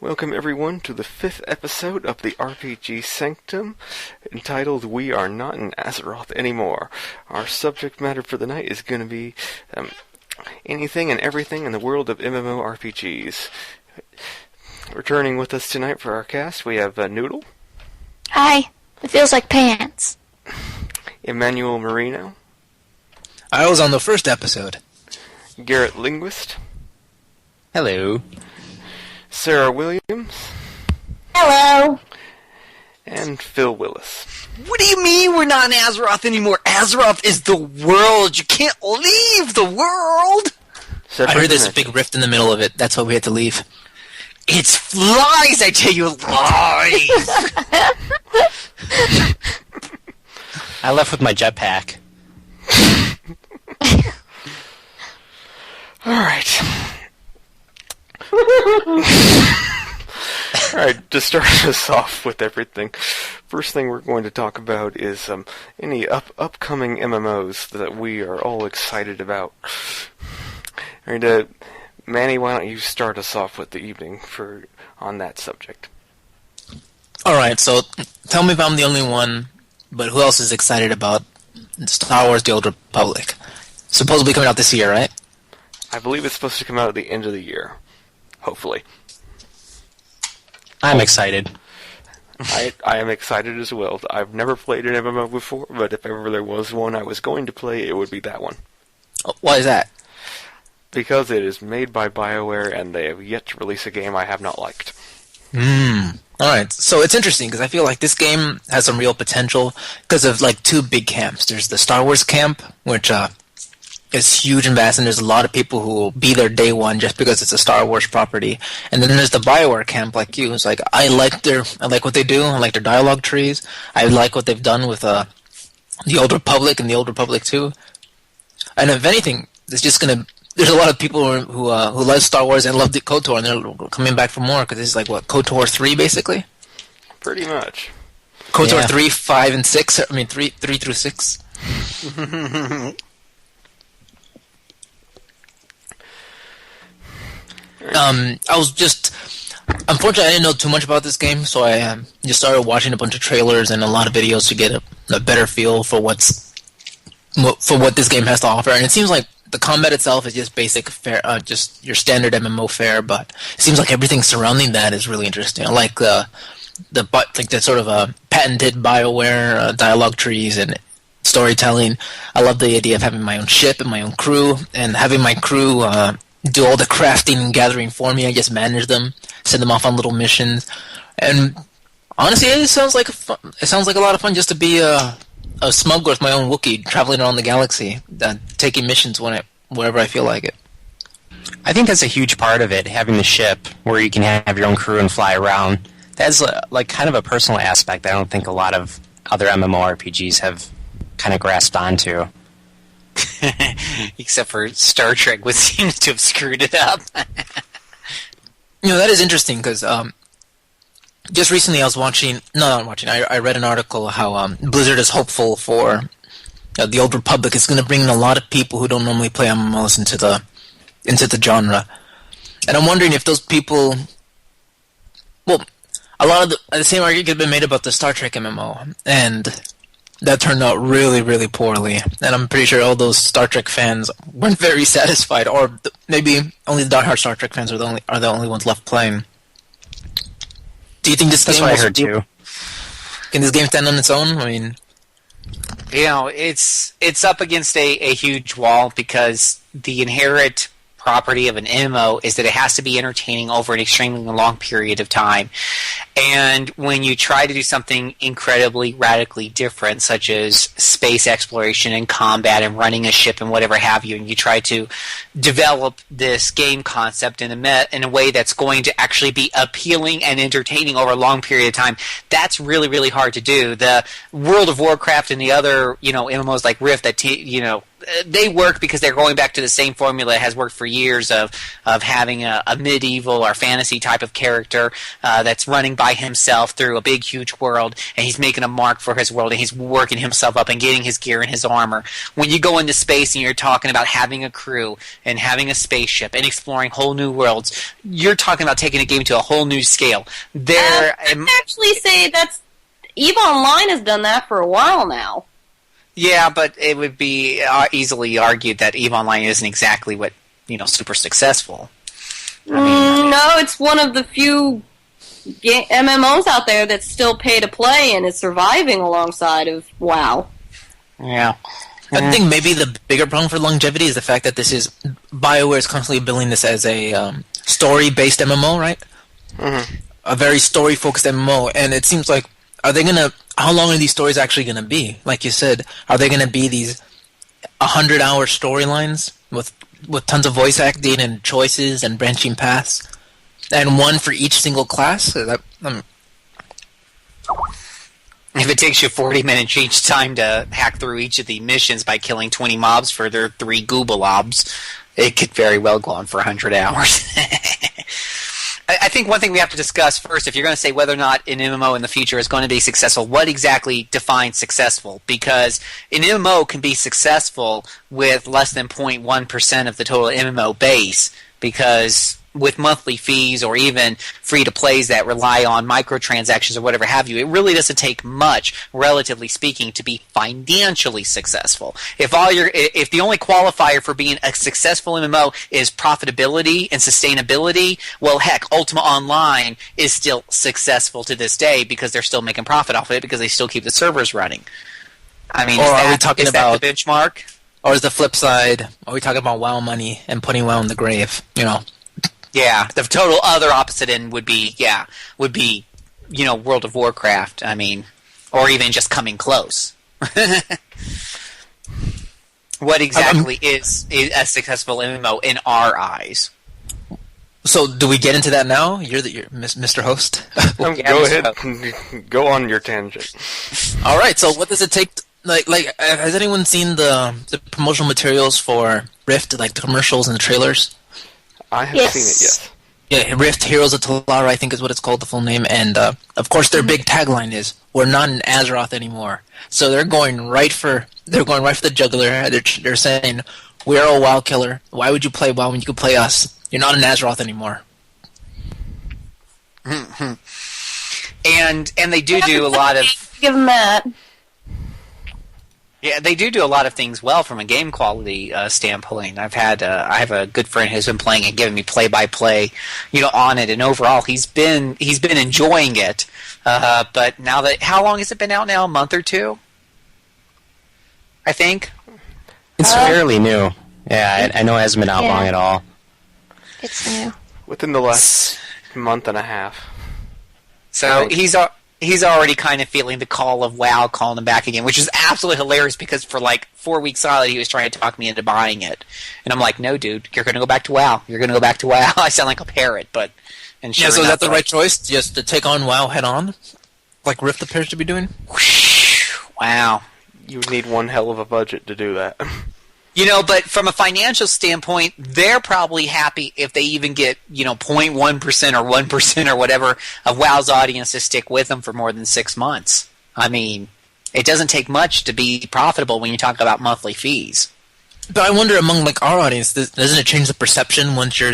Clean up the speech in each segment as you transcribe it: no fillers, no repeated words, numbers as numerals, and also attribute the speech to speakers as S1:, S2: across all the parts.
S1: Welcome everyone to the 5th episode of the RPG Sanctum, entitled We Are Not in Azeroth Anymore. Our subject matter for the night is going to be anything and everything in the world of MMORPGs. Returning with us tonight for our cast, we have Noodle.
S2: Hi. It feels like pants.
S1: Emmanuel Marino.
S3: I was on the first episode.
S1: Garrett Linguist.
S4: Hello.
S1: Sarah Williams.
S2: Hello.
S1: And Phil Willis.
S4: What do you mean we're not in Azeroth anymore? Azeroth is the world. You can't leave the world.
S3: I heard there's a big rift in the middle of it. That's why we had to leave.
S4: It's lies, I tell you, lies.
S5: I left with my jetpack.
S1: Alright. Alright, to start us off with everything, first thing we're going to talk about is any upcoming MMOs that we are all excited about. Alright, Manny, why don't you start us off with the evening on that subject?
S3: Alright, so tell me if I'm the only one, but who else is excited about Star Wars The Old Republic? Supposedly coming out this year, right?
S1: I believe it's supposed to come out at the end of the year. Hopefully.
S5: I'm excited.
S1: I am excited as well. I've never played an MMO before, but if ever there was one I was going to play, it would be that one.
S3: Why is that?
S1: Because it is made by BioWare, and they have yet to release a game I have not liked.
S3: Alright, so it's interesting, because I feel like this game has some real potential, because of, like, two big camps. There's the Star Wars camp, which is huge and vast, and there's a lot of people who will be there day one just because it's a Star Wars property. And then there's the BioWare camp, like you. It's like, I like what they do, I like their dialogue trees, I like what they've done with the Old Republic and the Old Republic 2. And if anything, there's a lot of people who love Star Wars and love the KOTOR, and they're coming back for more, because this is like, what, KOTOR 3, basically?
S1: Pretty much.
S3: KOTOR 3, 5, and 6, 3 through 6. Unfortunately, I didn't know too much about this game, so I just started watching a bunch of trailers and a lot of videos to get a better feel for what this game has to offer. And it seems like the combat itself is just basic fare, just your standard MMO fare, but it seems like everything surrounding that is really interesting. I like the sort of patented BioWare dialogue trees and storytelling. I love the idea of having my own ship and my own crew, and having my crew do all the crafting and gathering for me. I just manage them, send them off on little missions, and honestly, it sounds like a lot of fun just to be a smuggler with my own Wookiee, traveling around the galaxy, taking missions wherever I feel like it.
S5: I think that's a huge part of it, having the ship where you can have your own crew and fly around. That's like kind of a personal aspect I don't think a lot of other MMORPGs have kind of grasped onto.
S4: Except for Star Trek, which seems to have screwed it up.
S3: That is interesting, because just recently I read an article how Blizzard is hopeful for the Old Republic. It's going to bring in a lot of people who don't normally play MMOs into the genre. And I'm wondering if those people... Well, a lot of the same argument could have been made about the Star Trek MMO, and that turned out really, really poorly. And I'm pretty sure all those Star Trek fans weren't very satisfied, or maybe only the diehard Star Trek fans are the only ones left playing. Do you think this game...
S5: That's what I heard, too.
S3: Can this game stand on its own? I mean...
S4: It's up against a huge wall, because the inherent property of an MMO is that it has to be entertaining over an extremely long period of time. And when you try to do something incredibly radically different, such as space exploration and combat and running a ship and whatever have you, and you try to develop this game concept in a way that's going to actually be appealing and entertaining over a long period of time, that's really, really hard to do. The World of Warcraft and the other, MMOs like Rift that they work because they're going back to the same formula that has worked for years of having a medieval or fantasy type of character that's running by himself through a big, huge world, and he's making a mark for his world, and he's working himself up and getting his gear and his armor. When you go into space and you're talking about having a crew and having a spaceship and exploring whole new worlds, you're talking about taking a game to a whole new scale.
S6: I'd actually say that's EVE Online has done that for a while now.
S4: Yeah, but it would be easily argued that EVE Online isn't exactly what super successful.
S6: No, it's one of the few MMOs out there that's still pay to play and is surviving alongside of WoW.
S4: Yeah.
S3: I think maybe the bigger problem for longevity is the fact that BioWare is constantly billing this as a story-based MMO, right?
S1: Mm-hmm.
S3: A very story-focused MMO, and it seems like, how long are these stories actually going to be? Like you said, are they going to be these 100-hour storylines with tons of voice acting and choices and branching paths, and one for each single class?
S4: If it takes you 40 minutes each time to hack through each of the missions by killing 20 mobs for their 3 goobalobs, it could very well go on for 100 hours. I think one thing we have to discuss first, if you're going to say whether or not an MMO in the future is going to be successful, what exactly defines successful? Because an MMO can be successful with less than 0.1% of the total MMO base, because with monthly fees or even free-to-plays that rely on microtransactions or whatever have you, it really doesn't take much, relatively speaking, to be financially successful. If the only qualifier for being a successful MMO is profitability and sustainability, well, heck, Ultima Online is still successful to this day because they're still making profit off of it because they still keep the servers running. I mean, is that the benchmark?
S3: Or is the flip side, are we talking about WoW money and putting WoW in the grave,
S4: Yeah, the total other opposite end would be World of Warcraft. I mean, or even just coming close. What exactly is a successful MMO in our eyes?
S3: So, do we get into that now? You're Mr. Host.
S1: Go ahead, go on your tangent.
S3: All right. So, what does it take? Has anyone seen the promotional materials for Rift, like the commercials and the trailers?
S1: I have seen it, yes.
S3: Yeah, Rift Heroes of Talara, I think is what it's called, the full name. And, of course, their big tagline is, "We're not in Azeroth anymore." So they're going right for the jugular. They're saying, "We're a WoW killer. Why would you play WoW when you could play us? You're not in Azeroth anymore."
S4: And they do a lot of...
S6: Give them that.
S4: Yeah, they do a lot of things well from a game quality standpoint. I have a good friend who's been playing and giving me play-by-play, on it, and overall he's been enjoying it. But now how long has it been out now? A month or two? I think
S5: it's fairly new. Yeah, I know it hasn't been out long at all.
S2: It's new.
S1: Within the last month and a half.
S4: So he's already kind of feeling the call of WoW calling him back again, which is absolutely hilarious because for like 4 weeks solid he was trying to talk me into buying it. And I'm like, no, dude, you're going to go back to WoW. You're going to go back to WoW. I sound like a parrot, but... And sure
S3: so is that the right choice? Just to take on WoW head on? Like Rift appears to be doing?
S4: Wow.
S1: You would need one hell of a budget to do that.
S4: But from a financial standpoint, they're probably happy if they even get, 0.1% or 1% or whatever of WoW's audience to stick with them for more than 6 months. I mean, it doesn't take much to be profitable when you talk about monthly fees.
S3: But I wonder among our audience, doesn't it change the perception once you're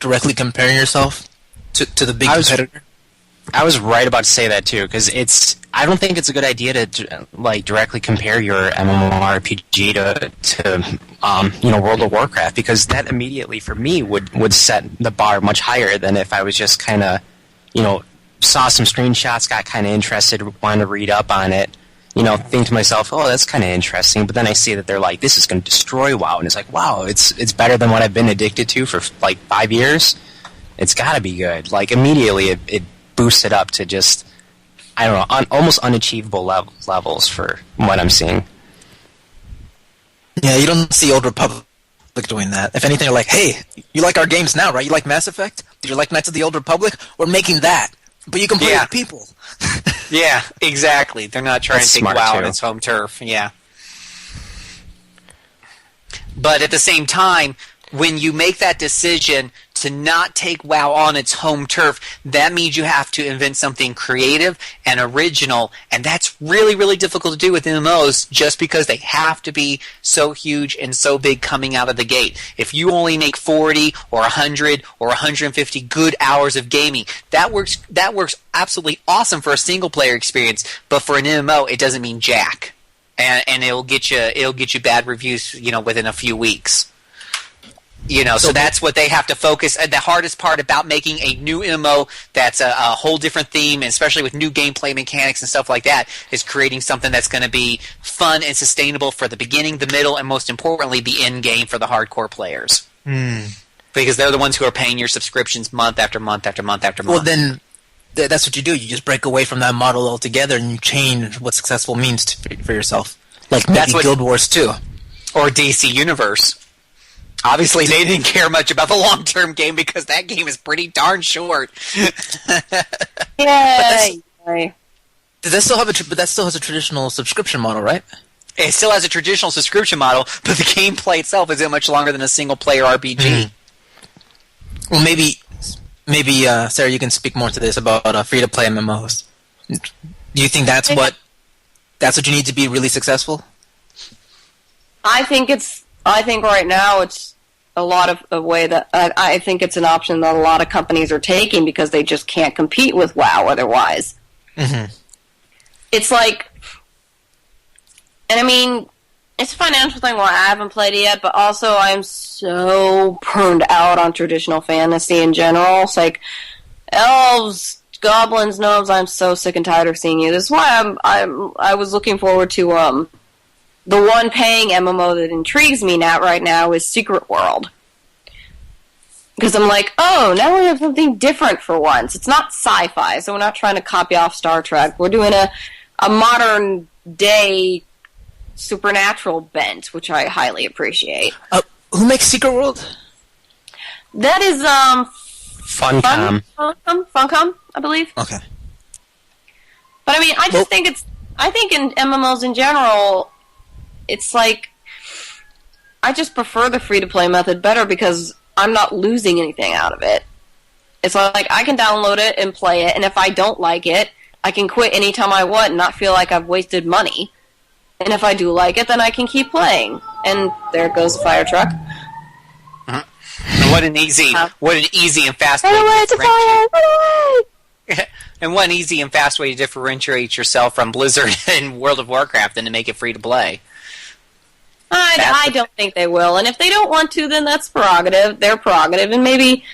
S3: directly comparing yourself to the big competitor?
S5: I was right about to say that too, because I don't think it's a good idea to directly compare your MMORPG to World of Warcraft, because that immediately for me would set the bar much higher than if I was just kind of saw some screenshots, got kind of interested, wanted to read up on it, think to myself, oh, that's kind of interesting, but then I see that they're like, this is going to destroy WoW, and it's like, wow, it's better than what I've been addicted to for like 5 years. It's got to be good. Like immediately it boost it up to just, I don't know, almost unachievable levels for what I'm seeing.
S3: Yeah, you don't see Old Republic doing that. If anything, they're like, hey, you like our games now, right? You like Mass Effect? Did you like Knights of the Old Republic? We're making that. But you can play with people.
S4: Yeah, exactly. They're not trying to take WoW on its home turf. Yeah. But at the same time, when you make that decision to not take WoW on its home turf, that means you have to invent something creative and original, and that's really, really difficult to do with MMOs just because they have to be so huge and so big coming out of the gate. If you only make 40 or 100 or 150 good hours of gaming, that works absolutely awesome for a single-player experience, but for an MMO, it doesn't mean jack. And it'll get you bad reviews, within a few weeks. So that's what they have to focus. And the hardest part about making a new MMO that's a whole different theme, and especially with new gameplay mechanics and stuff like that, is creating something that's going to be fun and sustainable for the beginning, the middle, and most importantly, the end game for the hardcore players. Because they're the ones who are paying your subscriptions month after month after month after month.
S3: Well, then that's what you do. You just break away from that model altogether, and you change what successful means for yourself. Like maybe Guild Wars 2.
S4: Or DC Universe. Obviously, they didn't care much about the long-term game because that game is pretty darn short.
S6: Yay!
S3: That still has a traditional subscription model, right?
S4: It still has a traditional subscription model, but the gameplay itself isn't much longer than a single-player RPG.
S3: Well, maybe Sarah, you can speak more to this about free-to-play MMOs. Do you think that's what you need to be really successful?
S6: I think right now it's a lot of a way that I think it's an option that a lot of companies are taking because they just can't compete with WoW otherwise.
S3: Mm-hmm.
S6: It's like, and I mean, it's a financial thing why I haven't played it yet, but also I'm so burned out on traditional fantasy in general. It's like elves, goblins, gnomes. I'm so sick and tired of seeing you. This is why I was looking forward to the one paying MMO that intrigues me right now is Secret World. Because I'm like, oh, now we have something different for once. It's not sci-fi, so we're not trying to copy off Star Trek. We're doing a modern day supernatural bent, which I highly appreciate.
S3: Who makes Secret World?
S6: That is
S5: Funcom,
S6: I believe.
S3: Okay.
S6: But I mean, I think in MMOs in general, it's like, I just prefer the free-to-play method better because I'm not losing anything out of it. It's like, I can download it and play it, and if I don't like it, I can quit anytime I want and not feel like I've wasted money. And if I do like it, then I can keep playing. And there goes the fire truck.
S4: And what an easy and fast way And what an easy and fast way to differentiate yourself from Blizzard and World of Warcraft than to make it free to play.
S6: I don't think they will, and if they don't want to, then that's prerogative. Their prerogative, and maybe